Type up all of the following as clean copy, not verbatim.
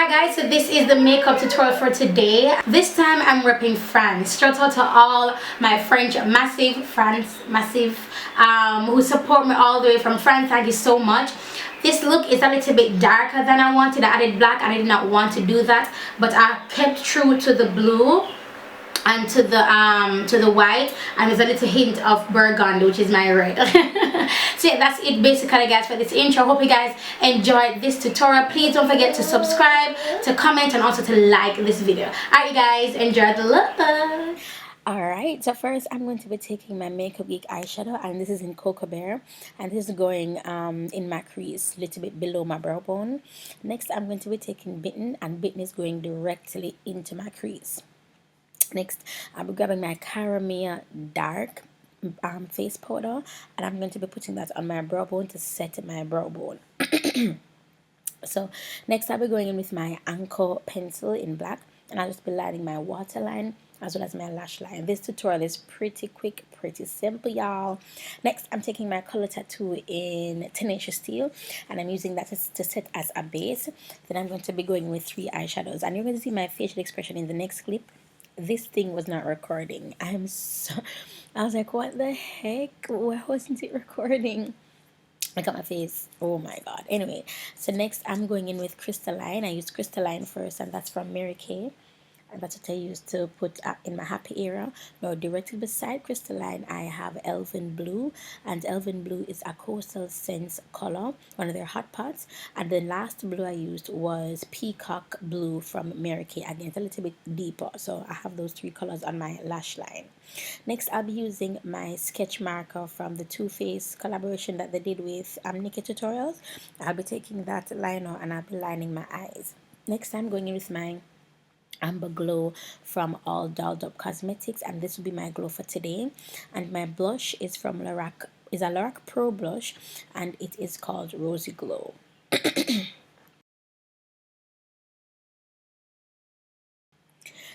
Hi guys, so this is the makeup tutorial for today. This time I'm repping France. Shout out to all my French massive who support me all the way from France. Thank you so much. This look is a little bit darker than I wanted. I added black and I did not want to do that, but I kept true to the blue and to the white, and there's a little hint of burgundy, which is my red. So yeah, that's it basically guys for this intro. Hope you guys enjoyed this tutorial. Please don't forget to subscribe, to comment, and also to like this video. Alright guys, enjoy the look. Alright, so first I'm going to be taking my Makeup Geek eyeshadow, and this is in Cocoa Bear, and this is going in my crease, a little bit below my brow bone. Next I'm going to be taking Bitten, and Bitten is going directly into my crease. Next, I'll be grabbing my Caramel Dark face powder, and I'm going to be putting that on my brow bone to set my brow bone. So next I'll be going in with my Anchor pencil in black, and I'll just be lining my waterline as well as my lash line. This tutorial is pretty quick, pretty simple, y'all. Next I'm taking my color tattoo in Tenacious Steel, and I'm using that to set as a base. Then I'm going to be going with 3 eyeshadows, and you're going to see my facial expression in the next clip. This thing was not recording. I was like, what the heck? Why wasn't it recording? I got my face. Oh my god. Anyway, so next I'm going in with Crystalline. I used Crystalline first, and that's from Mary Kay. And that's what I used to put in my happy era. Now directly beside Crystalline I have Elven Blue, and Elven Blue is a Coastal Scents color, one of their hot pots. And the last blue I used was Peacock Blue from Mary Kay. Again, it's a little bit deeper, so I have those 3 colors on my lash line. Next I'll be using my sketch marker from the Too Faced collaboration that they did with Nikki Tutorials. I'll be taking that liner and I'll be lining my eyes. Next I'm going in with my Amber Glow from All Dolled Up Cosmetics, and this will be my glow for today. And my blush is from Lorac, is a Lorac Pro blush, and it is called Rosy Glow.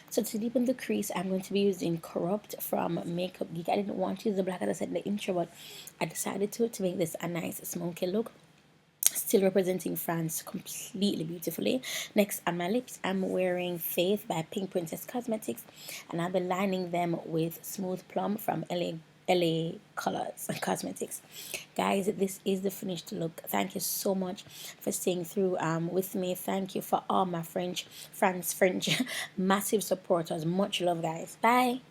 So to deepen the crease, I'm going to be using Corrupt from Makeup Geek. I didn't want to use the black as I said in the intro, but I decided to make this a nice smoky look, still representing France completely beautifully. Next on my lips, I'm wearing Faith by Pink Princess Cosmetics, and I'll be lining them with Smooth Plum from LA Colors Cosmetics. Guys, this is the finished look. Thank you so much for staying through with me. Thank you for all my French massive supporters. Much love, guys. Bye.